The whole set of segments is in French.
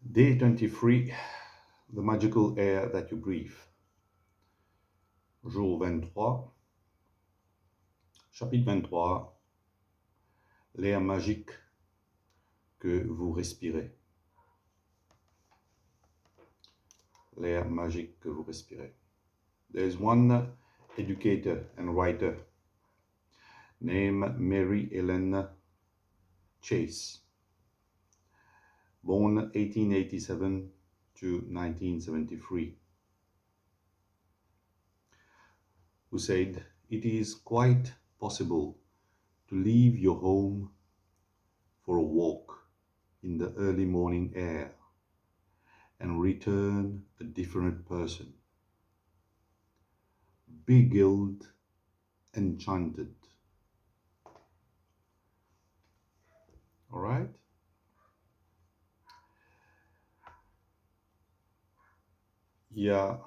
Day 23, The Magical Air That You Breathe. Jour 23, chapitre 23, l'air magique que vous respirez. L'air magique que vous respirez. There is one educator and writer named Mary Ellen Chase, born 1887 to 1973, who said, "It is quite possible to leave your home for a walk in the early morning air and return a different person, beguiled, enchanted." All right? Il y a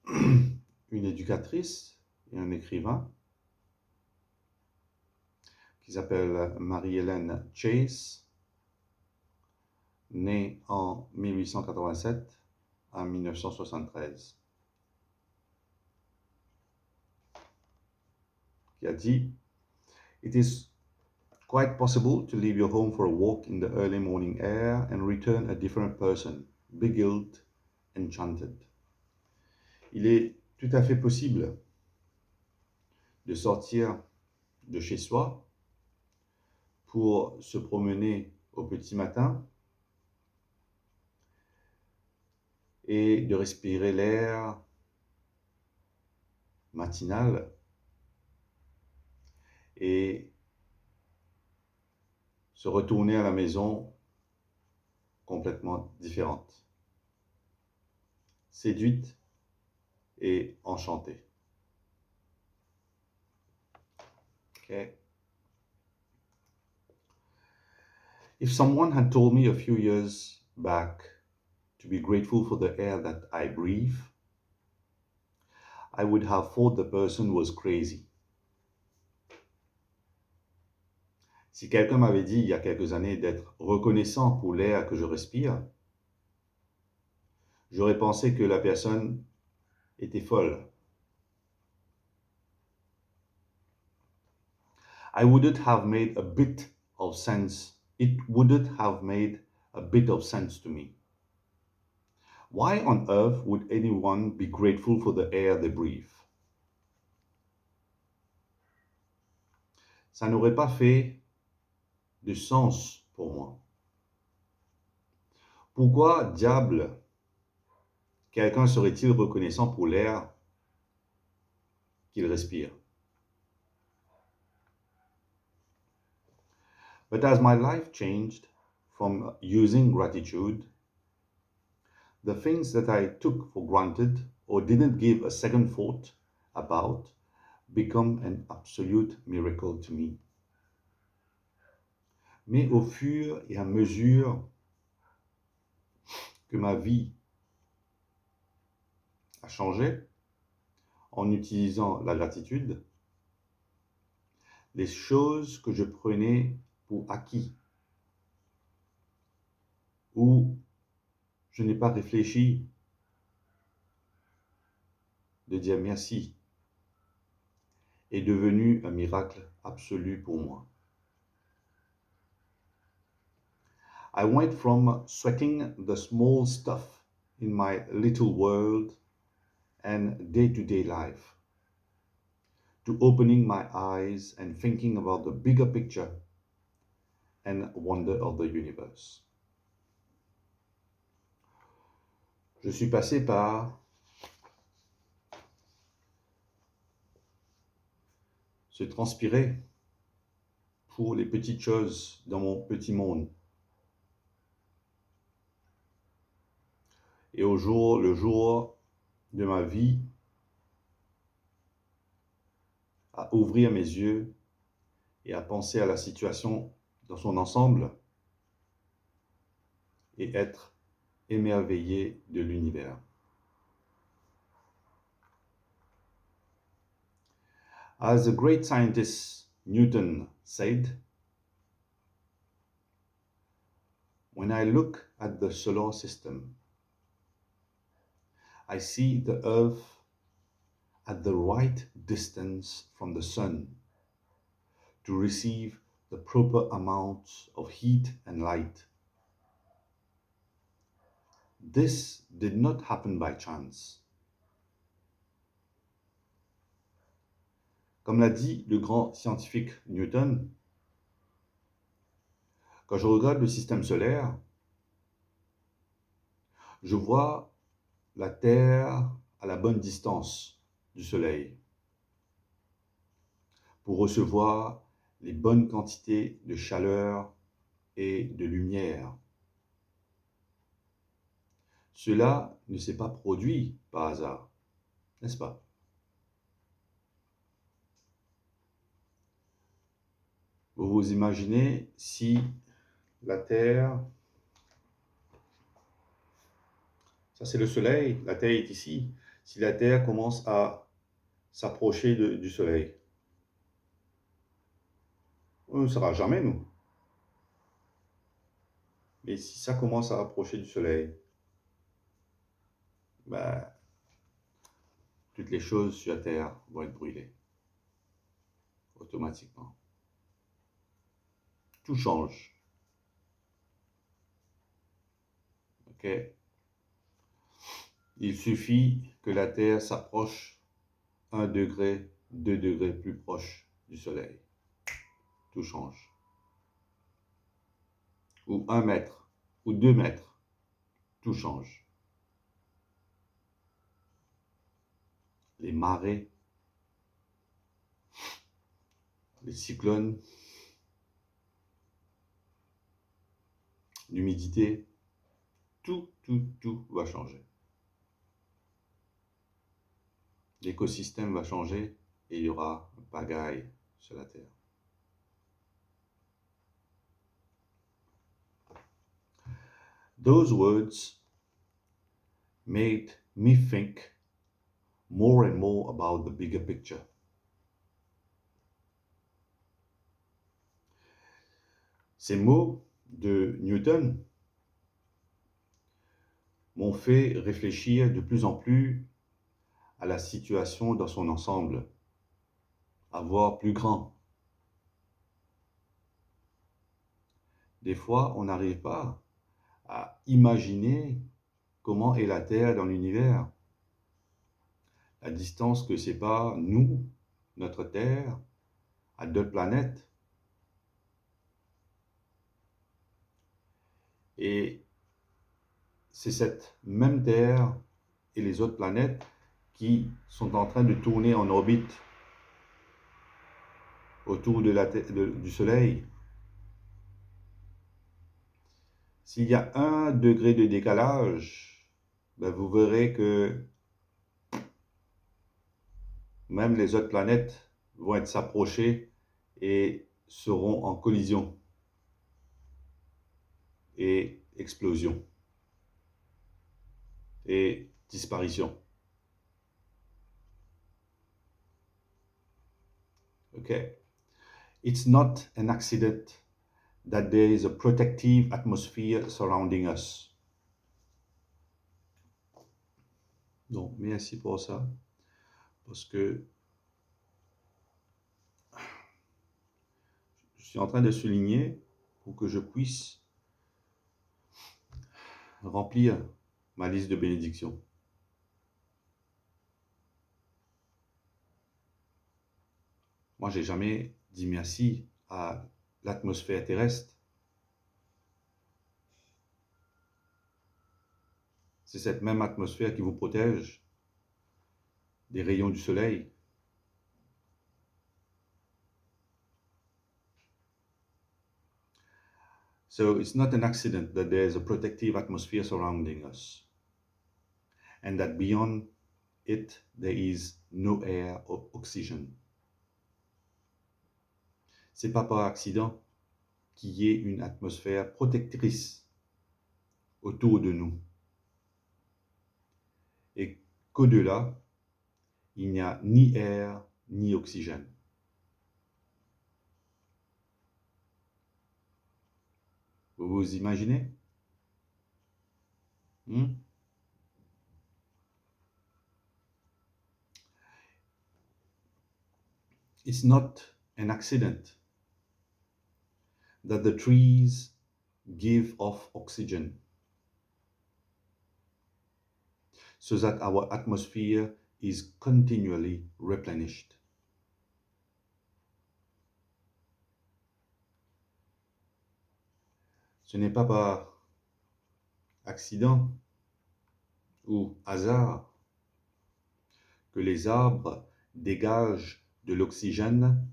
une éducatrice et un écrivain qui s'appelle Mary-Ellen Chase, née en 1887 à 1973, qui a dit "It is quite possible to leave your home for a walk in the early morning air and return a different person, beguiled, enchanted." Il est tout à fait possible de sortir de chez soi pour se promener au petit matin et de respirer l'air matinal et se retourner à la maison complètement différente, séduite et enchantée. Okay. If someone had told me a few years back to be grateful for the air that I breathe, I would have thought the person was crazy. Si quelqu'un m'avait dit il y a quelques années d'être reconnaissant pour l'air que je respire, j'aurais pensé que la personne était folle. I wouldn't have made a bit of sense. It wouldn't have made a bit of sense to me. Why on earth would anyone be grateful for the air they breathe? Ça n'aurait pas fait de sens pour moi. Pourquoi diable quelqu'un serait-il reconnaissant pour l'air qu'il respire? But as my life changed from using gratitude, the things that I took for granted or didn't give a second thought about become an absolute miracle to me. Mais au fur et à mesure que ma vie a changé en utilisant la gratitude, les choses que je prenais pour acquis ou je n'ai pas réfléchi de dire merci est devenu un miracle absolu pour moi. I went from sweating the small stuff in my little world and day-to-day life to opening my eyes and thinking about the bigger picture and wonder of the universe. Je suis passé par se transpirer pour les petites choses dans mon petit monde. Et le jour de ma vie, à ouvrir mes yeux et à penser à la situation dans son ensemble et être émerveillé de l'univers. As the great scientist Newton said, When I look at the solar system, I see the Earth at the right distance from the Sun to receive the proper amounts of heat and light. This did not happen by chance. Comme l'a dit le grand scientifique Newton, quand je regarde le système solaire, je vois la Terre à la bonne distance du Soleil pour recevoir les bonnes quantités de chaleur et de lumière. Cela ne s'est pas produit par hasard, n'est-ce pas? Vous vous imaginez si la Terre, ça c'est le Soleil, la Terre est ici, si la Terre commence à s'approcher du Soleil, on ne sera jamais nous. Mais si ça commence à approcher du Soleil, ben, toutes les choses sur la Terre vont être brûlées automatiquement. Tout change. Ok? Il suffit que la Terre s'approche 1 degré, 2 degrés plus proche du Soleil. Tout change. Ou 1 mètre, ou 2 mètres, tout change. Les marées, les cyclones, l'humidité, tout va changer. L'écosystème va changer et il y aura un pagaille sur la Terre. Those words made me think more and more about the bigger picture. Ces mots de Newton m'ont fait réfléchir de plus en plus à la situation dans son ensemble, à voir plus grand. Des fois, on n'arrive pas à imaginer comment est la Terre dans l'univers. La distance que sépare nous, notre Terre, à d'autres planètes. Et c'est cette même Terre et les autres planètes qui sont en train de tourner en orbite autour du Soleil. S'il y a 1 degré de décalage, ben vous verrez que même les autres planètes vont s'approcher et seront en collision et explosion et disparition. Okay. It's not an accident that there is a protective atmosphere surrounding us. Donc, merci pour ça, parce que je suis en train de souligner pour que je puisse remplir ma liste de bénédictions. Moi, j'ai jamais dit merci à l'atmosphère terrestre. C'est cette même atmosphère qui vous protège des rayons du soleil. So it's not an accident that there is a protective atmosphere surrounding us, and that beyond it there is no air or oxygen. C'est pas par accident qu'il y ait une atmosphère protectrice autour de nous, et qu'au-delà, il n'y a ni air ni oxygène. Vous vous imaginez? Hmm? It's not an accident that the trees give off oxygen so that our atmosphere is continually replenished. Ce n'est pas par accident ou hasard que les arbres dégagent de l'oxygène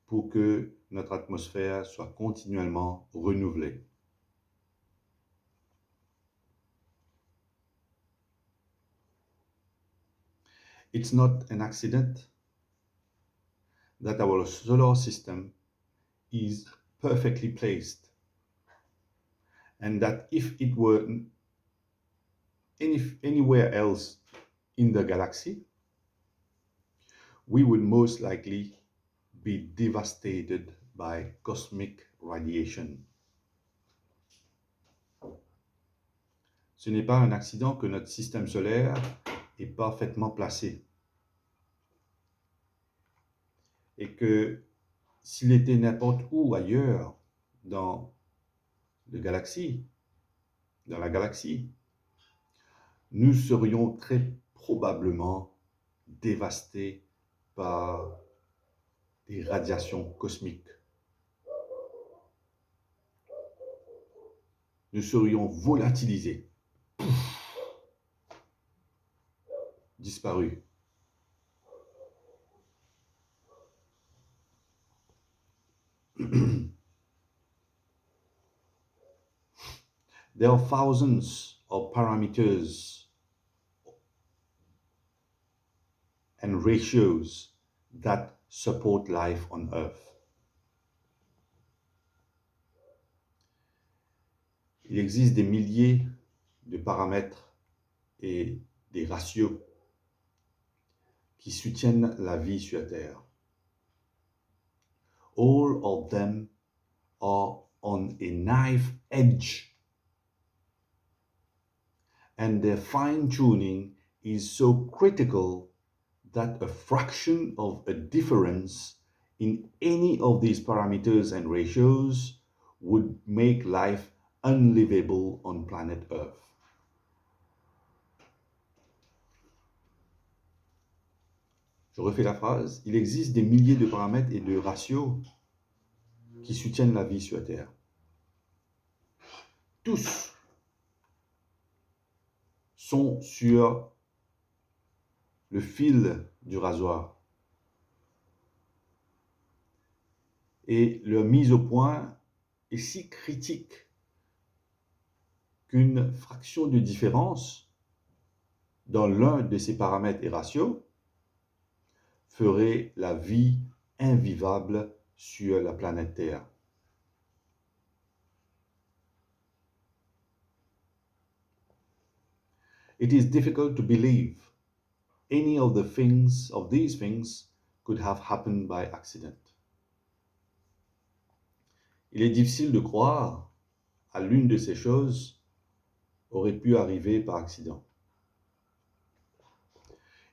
pour que notre atmosphère soit continuellement renouvelée. It's not an accident that our solar system is perfectly placed, and that if it were anywhere else in the galaxy, we would most likely be devastated by cosmic radiation. Ce n'est pas un accident que notre système solaire est parfaitement placé et que s'il était n'importe où ailleurs dans la galaxie, nous serions très probablement dévastés par des radiations cosmiques. Nous serions volatilisés, disparus. There are thousands of parameters and ratios that support life on Earth. Il existe des milliers de paramètres et des ratios qui soutiennent la vie sur Terre. All of them are on a knife edge, and their fine-tuning is so critical that a fraction of a difference in any of these parameters and ratios would make life unlivable on planet Earth. Je refais la phrase. Il existe des milliers de paramètres et de ratios qui soutiennent la vie sur Terre. Tous sont sur le fil du rasoir. Et leur mise au point est si critique qu'une fraction de différence dans l'un de ces paramètres et ratios ferait la vie invivable sur la planète Terre. It is difficult to believe any of these things could have happened by accident. Il est difficile de croire à l'une de ces choses aurait pu arriver par accident.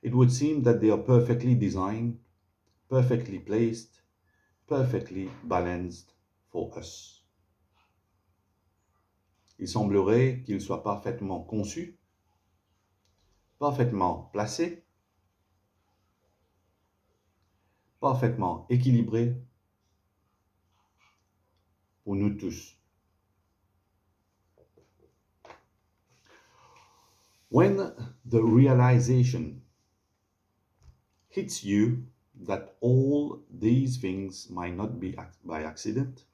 It would seem that they are perfectly designed, perfectly placed, perfectly balanced for us. Il semblerait qu'ils soient parfaitement conçus, parfaitement placés, parfaitement équilibrés pour nous tous. When the realization hits you that all these things might not be by accident,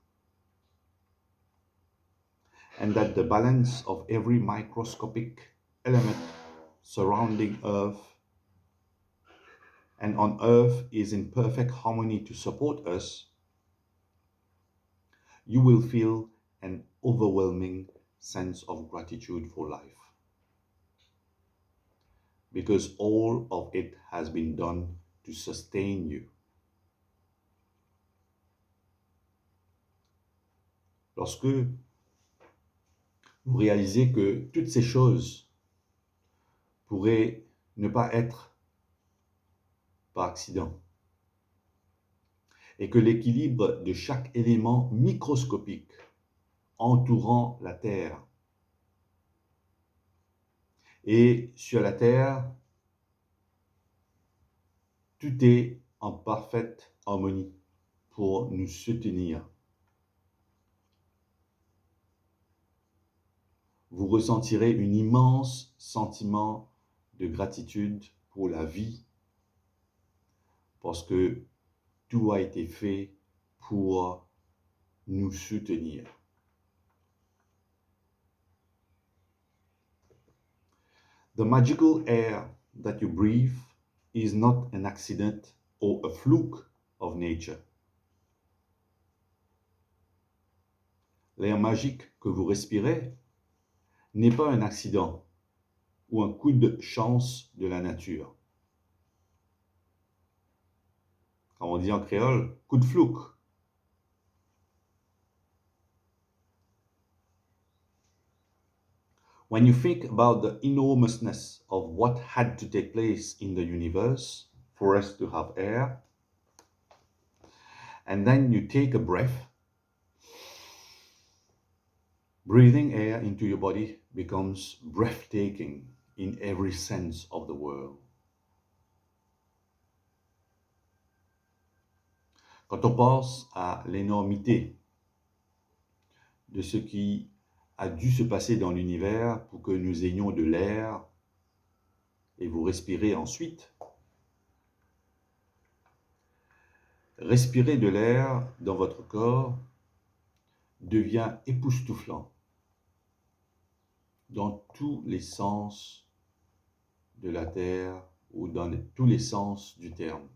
and that the balance of every microscopic element surrounding Earth and on Earth is in perfect harmony to support us, you will feel an overwhelming sense of gratitude for life. Because all of it has been done to sustain you. Lorsque vous réalisez que toutes ces choses pourraient ne pas être par accident et que l'équilibre de chaque élément microscopique entourant la Terre et sur la Terre, tout est en parfaite harmonie pour nous soutenir. Vous ressentirez un immense sentiment de gratitude pour la vie parce que tout a été fait pour nous soutenir. The magical air that you breathe is not an accident or a fluke of nature. L'air magique que vous respirez n'est pas un accident ou un coup de chance de la nature. Comme on dit en créole, coup de fluke. When you think about the enormousness of what had to take place in the universe for us to have air, and then you take a breath, breathing air into your body becomes breathtaking in every sense of the word. Quand on pense à l'énormité de ce qui a dû se passer dans l'univers pour que nous ayons de l'air et vous respirez ensuite, respirer de l'air dans votre corps devient époustouflant dans tous les sens de la terre ou dans tous les sens du terme.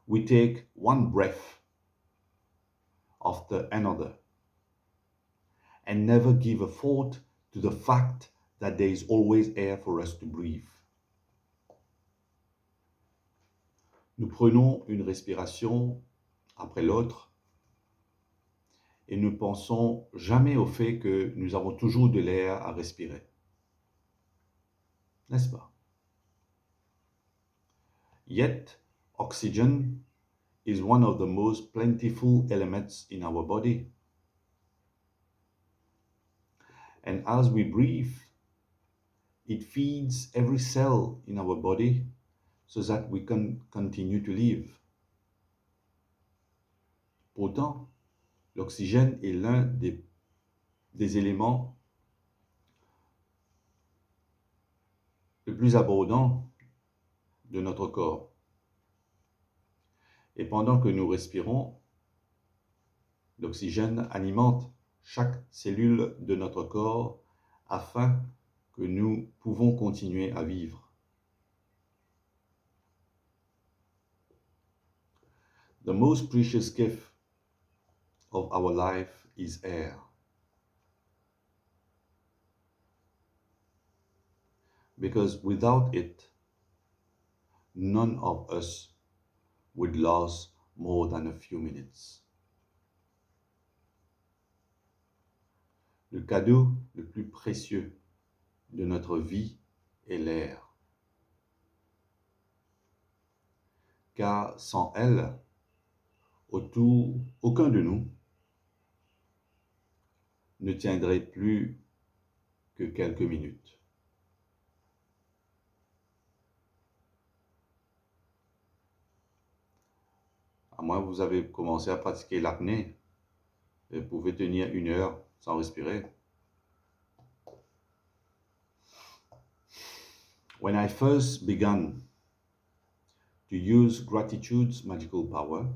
We take one breath after another and never give a thought to the fact that there is always air for us to breathe. Nous prenons une respiration après l'autre et ne pensons jamais au fait que nous avons toujours de l'air à respirer. N'est-ce pas? Yet, oxygen is one of the most plentiful elements in our body. And as we breathe, it feeds every cell in our body so that we can continue to live. Pourtant, l'oxygène est l'un des éléments le plus abondants de notre corps. Et pendant que nous respirons, l'oxygène alimente chaque cellule de notre corps afin que nous pouvons continuer à vivre. The most precious gift of our life is air. Because without it, none of us would last more than a few minutes. Le cadeau le plus précieux de notre vie est l'air. Car sans elle, aucun de nous ne tiendrait plus que quelques minutes. À moins que vous avez commencé à pratiquer l'apnée, vous pouvez tenir 1 heure sans respirer. When I first began to use gratitude's magical power,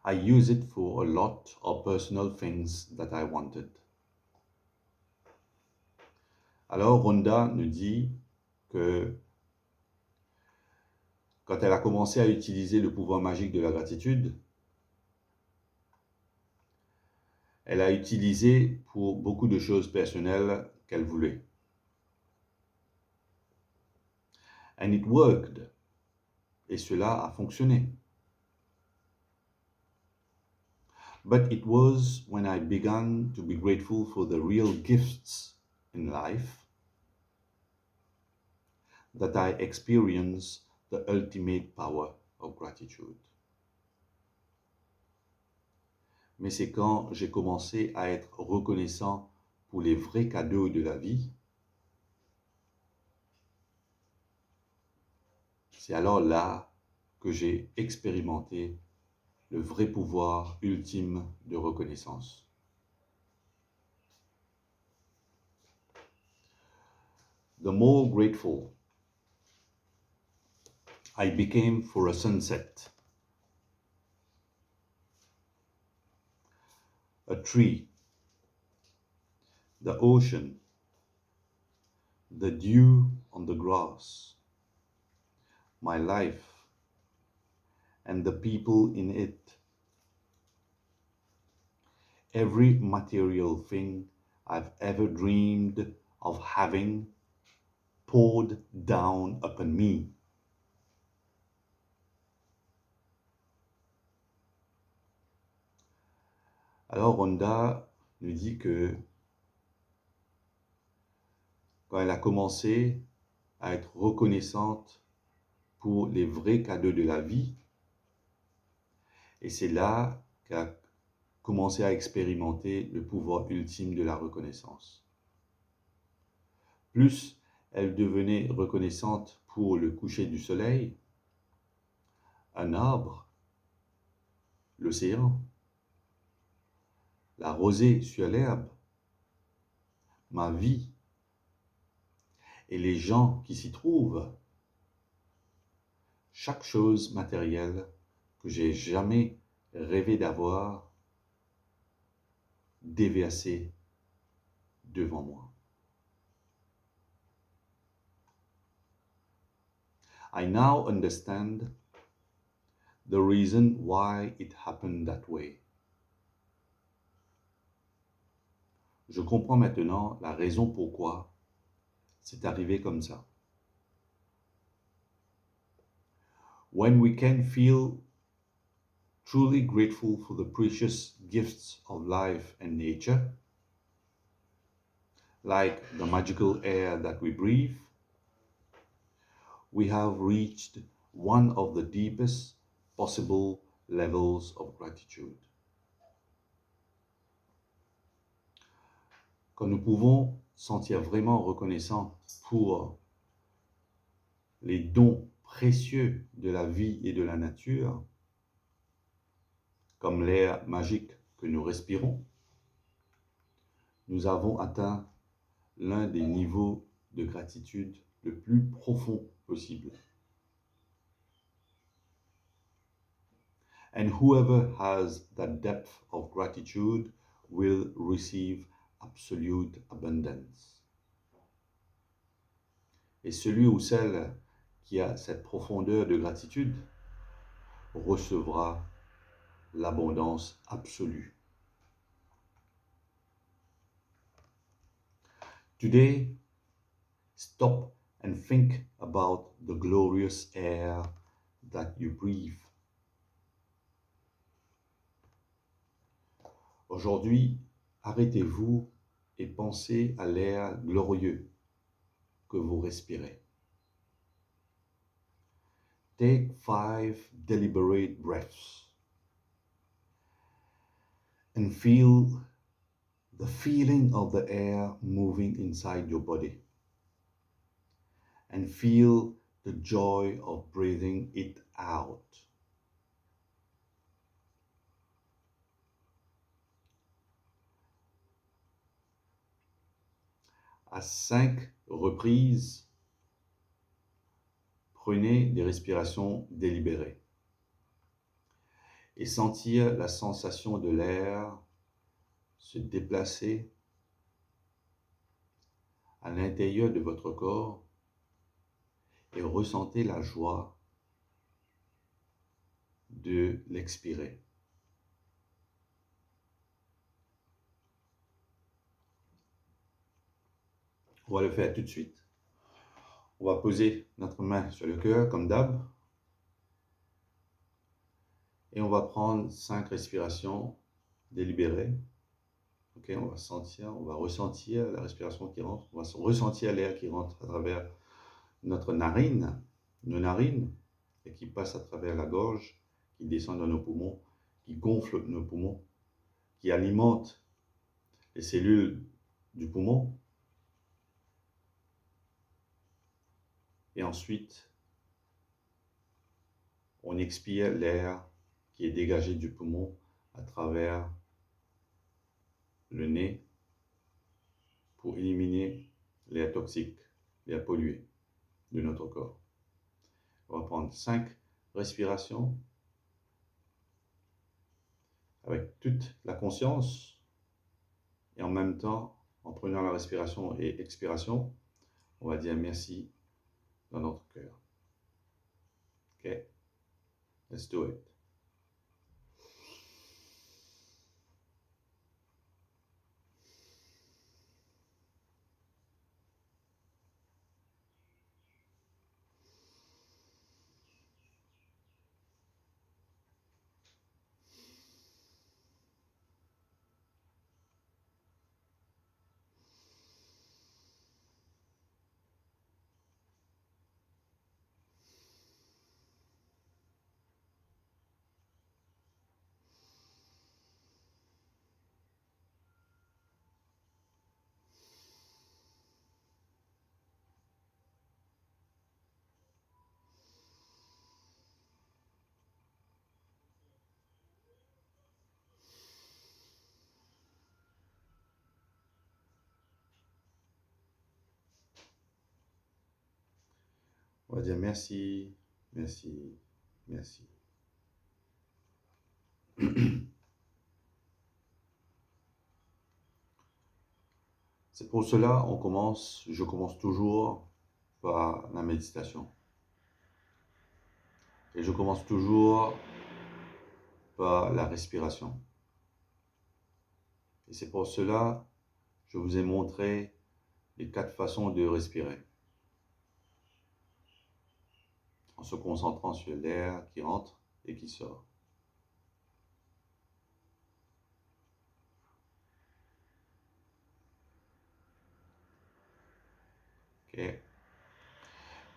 I used it for a lot of personal things that I wanted. Alors Rhonda nous dit que quand elle a commencé à utiliser le pouvoir magique de la gratitude, elle a utilisé pour beaucoup de choses personnelles qu'elle voulait. And it worked. Et cela a fonctionné. But it was when I began to be grateful for the real gifts in life that I experienced the ultimate power of gratitude. Mais c'est quand j'ai commencé à être reconnaissant pour les vrais cadeaux de la vie, c'est alors là que j'ai expérimenté le vrai pouvoir ultime de reconnaissance. The more grateful I became for a sunset, a tree, the ocean, the dew on the grass, my life, and the people in it. Every material thing I've ever dreamed of having poured down upon me. Alors Rhonda nous dit que quand elle a commencé à être reconnaissante pour les vrais cadeaux de la vie, et c'est là qu'elle a commencé à expérimenter le pouvoir ultime de la reconnaissance. Plus elle devenait reconnaissante pour le coucher du soleil, un arbre, l'océan, la rosée sur l'herbe, ma vie et les gens qui s'y trouvent, chaque chose matérielle que j'ai jamais rêvé d'avoir déversée devant moi. I now understand the reason why it happened that way. Je comprends maintenant la raison pourquoi c'est arrivé comme ça. When we can feel truly grateful for the precious gifts of life and nature, like the magical air that we breathe, we have reached one of the deepest possible levels of gratitude. Quand nous pouvons sentir vraiment reconnaissants pour les dons précieux de la vie et de la nature, comme l'air magique que nous respirons, nous avons atteint l'un des niveaux de gratitude le plus profond possible. And whoever has that depth of gratitude will receive absolute abundance. Et celui ou celle qui a cette profondeur de gratitude recevra l'abondance absolue. Today, stop and think about the glorious air that you breathe. Aujourd'hui, arrêtez-vous et pensez à l'air glorieux que vous respirez. Take 5 deliberate breaths and feel the feeling of the air moving inside your body. And feel the joy of breathing it out. À 5 reprises, prenez des respirations délibérées et sentir la sensation de l'air se déplacer à l'intérieur de votre corps et ressentez la joie de l'expirer. On va le faire tout de suite. On va poser notre main sur le cœur comme d'hab. Et on va prendre 5 respirations délibérée. Ok, on va ressentir la respiration qui rentre, on va ressentir l'air qui rentre à travers notre narine, nos narines, et qui passe à travers la gorge, qui descend dans nos poumons, qui gonfle nos poumons, qui alimente les cellules du poumon. Et ensuite, on expire l'air qui est dégagé du poumon à travers le nez pour éliminer l'air toxique, l'air pollué de notre corps. On va prendre 5 respirations avec toute la conscience et en même temps, en prenant la respiration et expiration, on va dire merci dans notre cœur. Ok? Let's do it. On va dire merci, merci, merci. C'est pour cela je commence toujours par la méditation. Et je commence toujours par la respiration. Et c'est pour cela que je vous ai montré les 4 façons de respirer. En se concentrant sur l'air qui entre et qui sort. Okay.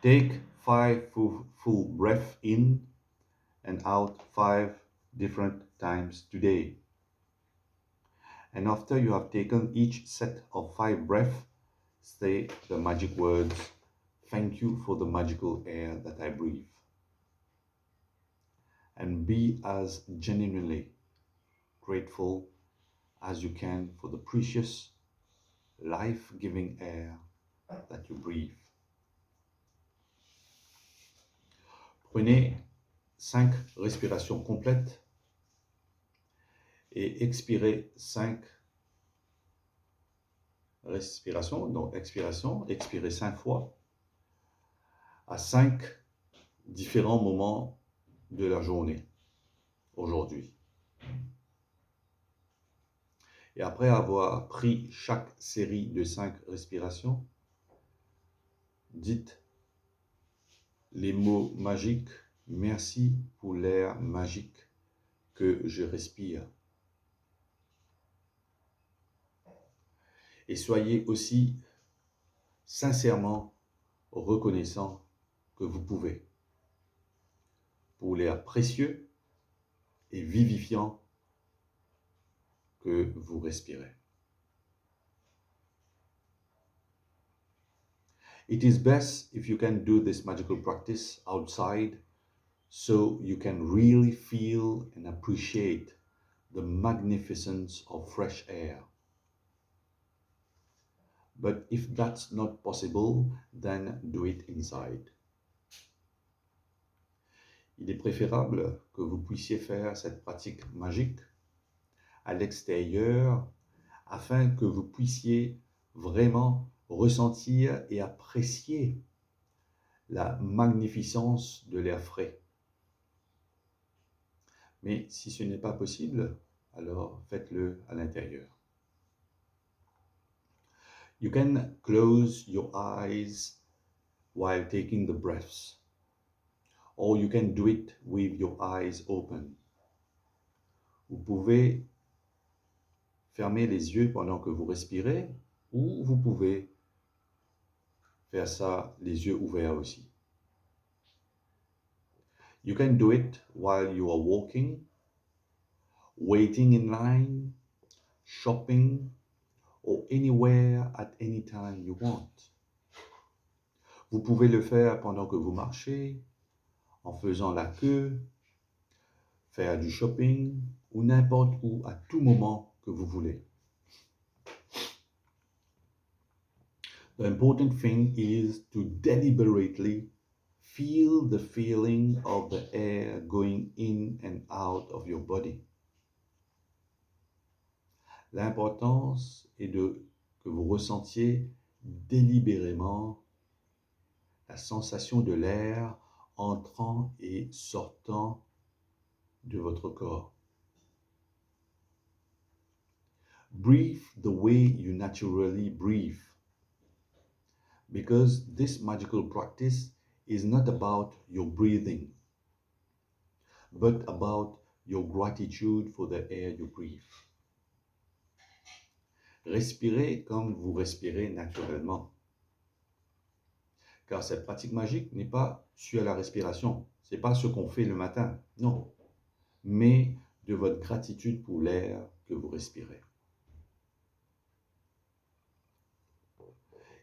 Take 5 full breaths in and out 5 different times today. And after you have taken each set of 5 breaths, say the magic words, "Thank you for the magical air that I breathe." And be as genuinely grateful as you can for the precious, life-giving air that you breathe. Prenez 5 respirations complètes et expirez 5 respirations. Donc expiration, expirez 5 fois à 5 différents moments de la journée, aujourd'hui. Et après avoir pris chaque série de 5 respirations, dites les mots magiques, merci pour l'air magique que je respire. Et soyez aussi sincèrement reconnaissant que vous pouvez pour l'air précieux et vivifiant que vous respirez. It is best if you can do this magical practice outside so you can really feel and appreciate the magnificence of fresh air. But if that's not possible, then do it inside. Il est préférable que vous puissiez faire cette pratique magique à l'extérieur afin que vous puissiez vraiment ressentir et apprécier la magnificence de l'air frais. Mais si ce n'est pas possible, alors faites-le à l'intérieur. You can close your eyes while taking the breaths, or you can do it with your eyes open. Vous pouvez fermer les yeux pendant que vous respirez, ou vous pouvez faire ça les yeux ouverts aussi. You can do it while you are walking, waiting in line, shopping, or anywhere at any time you want. Vous pouvez le faire pendant que vous marchez, en faisant la queue, faire du shopping, ou n'importe où, à tout moment que vous voulez. The important thing is to deliberately feel the feeling of the air going in and out of your body. L'importance est que vous ressentiez délibérément la sensation de l'air entrant et sortant de votre corps. Breathe the way you naturally breathe, because this magical practice is not about your breathing, but about your gratitude for the air you breathe. Respirez comme vous respirez naturellement. Car cette pratique magique n'est pas due à la respiration. Ce n'est pas ce qu'on fait le matin, non. Mais de votre gratitude pour l'air que vous respirez.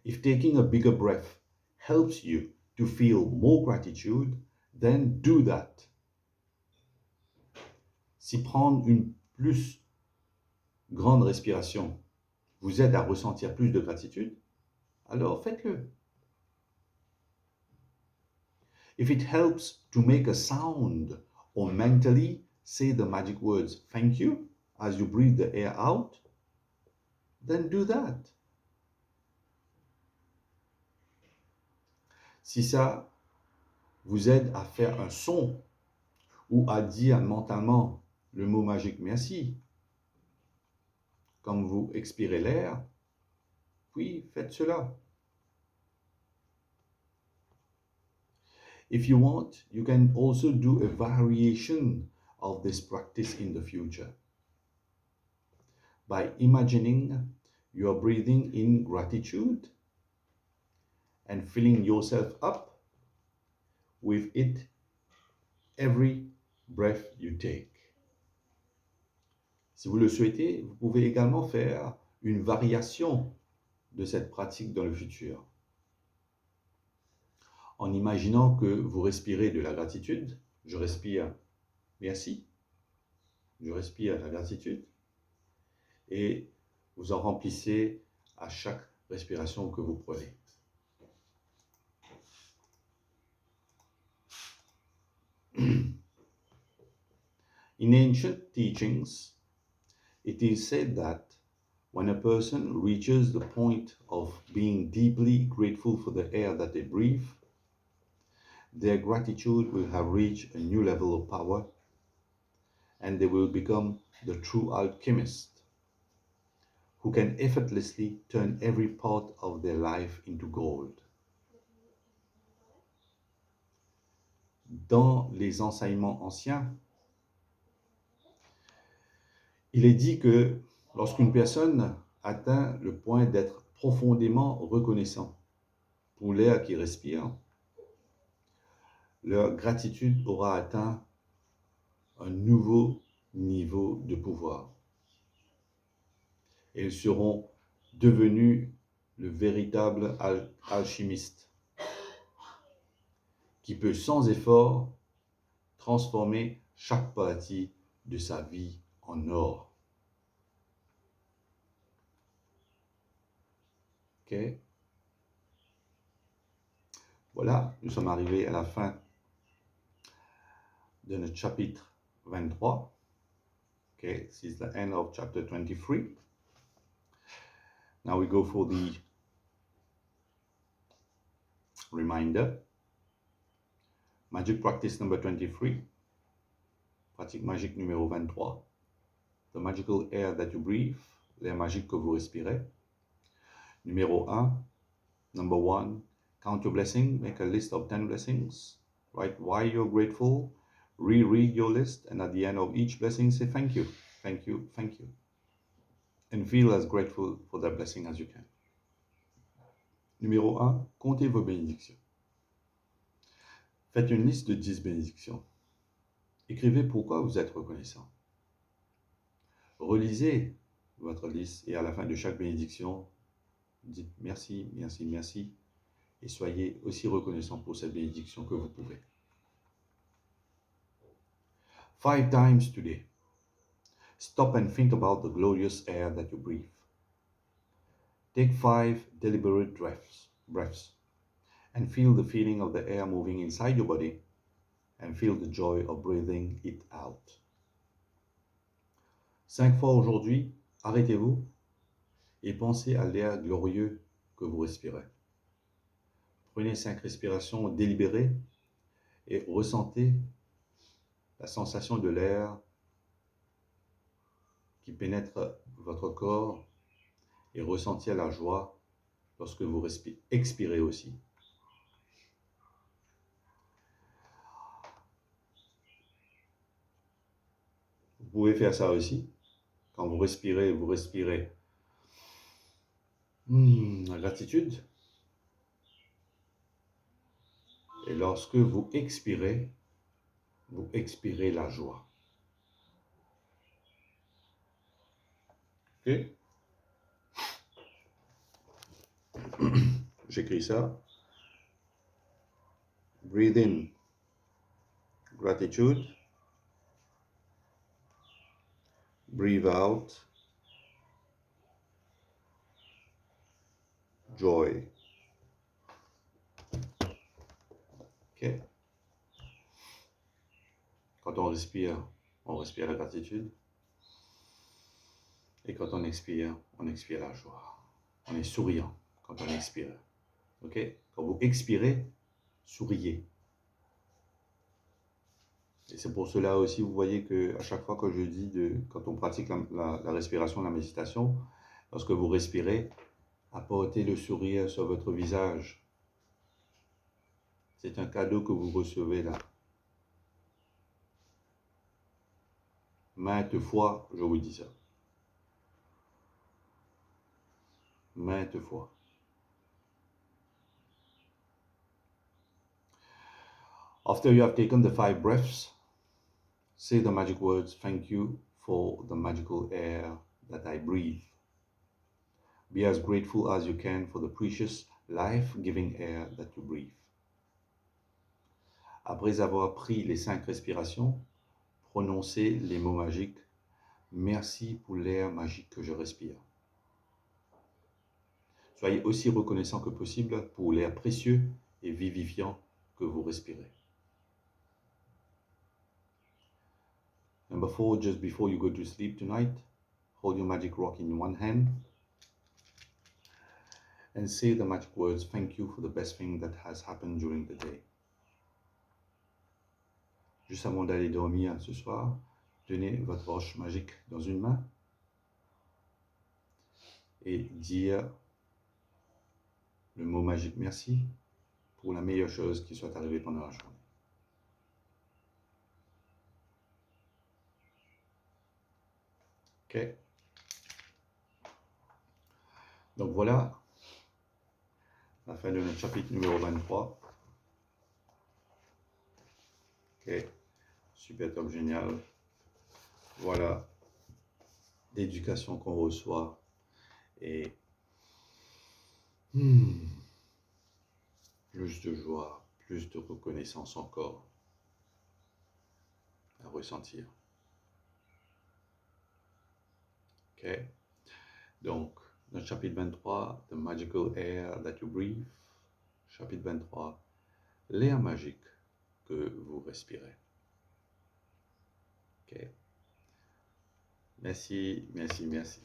If taking a bigger breath helps you to feel more gratitude, then do that. Si prendre une plus grande respiration vous aide à ressentir plus de gratitude, alors faites-le. If it helps to make a sound or mentally say the magic words thank you as you breathe the air out, then do that. Si ça vous aide à faire un son ou à dire mentalement le mot magique merci, quand vous expirez l'air, oui, faites cela. If you want, you can also do a variation of this practice in the future by imagining you are breathing in gratitude and filling yourself up with it every breath you take. Si vous le souhaitez, vous pouvez également faire une variation de cette pratique dans le futur. En imaginant que vous respirez de la gratitude, je respire merci, je respire la gratitude, et vous en remplissez à chaque respiration que vous prenez. In ancient teachings, it is said that when a person reaches the point of being deeply grateful for the air that they breathe, their gratitude will have reached a new level of power, and they will become the true alchemist who can effortlessly turn every part of their life into gold. Dans les enseignements anciens, il est dit que lorsqu'une personne atteint le point d'être profondément reconnaissant pour l'air qu'il respire, leur gratitude aura atteint un nouveau niveau de pouvoir. Et ils seront devenus le véritable alchimiste qui peut sans effort transformer chaque partie de sa vie en or. Ok? Voilà, nous sommes arrivés à la fin de notre chapitre 23. Okay, this is the end of chapter 23. Now we go for the reminder. Magic practice number 23. Pratique magique numéro 23. The magical air that you breathe. L'air magique que vous respirez. Numéro 1. Number 1. Count your blessings. Make a list of 10 blessings. Write why you're grateful. Reread your list. And at the end of each blessing, say thank you. Thank you. Thank you. and feel as grateful for that blessing as you can. Numéro 1, comptez vos bénédictions. Faites une liste de 10 bénédictions. Écrivez pourquoi vous êtes reconnaissant. Relisez votre liste et à la fin de chaque bénédiction, dites merci, merci, merci et soyez aussi reconnaissant pour cette bénédiction que vous pouvez. 5 times today. Stop and think about the glorious air that you breathe. Take 5 deliberate breaths and feel the feeling of the air moving inside your body and feel the joy of breathing it out. 5 fois aujourd'hui, arrêtez-vous et pensez à l'air glorieux que vous respirez. Prenez 5 respirations délibérées et ressentez la sensation de l'air qui pénètre votre corps et ressentez la joie lorsque vous expirez aussi. Vous pouvez faire ça aussi. Quand vous respirez la gratitude. Et lorsque vous expirez la joie. Ok? J'écris ça. Breathe in, gratitude. Breathe out, joy. Ok? Quand on respire la gratitude. Et quand on expire la joie. On est souriant quand on expire. Ok? Quand vous expirez, souriez. Et c'est pour cela aussi, vous voyez qu'à chaque fois que je dis, quand on pratique la respiration, la méditation, lorsque vous respirez, apportez le sourire sur votre visage. C'est un cadeau que vous recevez là. Maintes fois, je vous dis ça. Maintes fois. After you have taken the 5 breaths, say the magic words, thank you for the magical air that I breathe. Be as grateful as you can for the precious, life-giving air that you breathe. Après avoir pris les 5 respirations, prononcez les mots magiques. Merci pour l'air magique que je respire. Soyez aussi reconnaissant que possible pour l'air précieux et vivifiant que vous respirez. Number 4, just before you go to sleep tonight, hold your magic rock in one hand and say the magic words, thank you for the best thing that has happened during the day. Juste avant d'aller dormir ce soir, tenez votre roche magique dans une main et dire le mot magique merci pour la meilleure chose qui soit arrivée pendant la journée. Ok. Donc voilà la fin de notre chapitre numéro 23. Ok. Super top, génial. Voilà l'éducation qu'on reçoit et plus de joie, plus de reconnaissance encore à ressentir. Ok. Donc, notre chapitre 23, The Magical Air That You Breathe. Chapitre 23, l'air magique que vous respirez. Ok. Merci, merci, merci.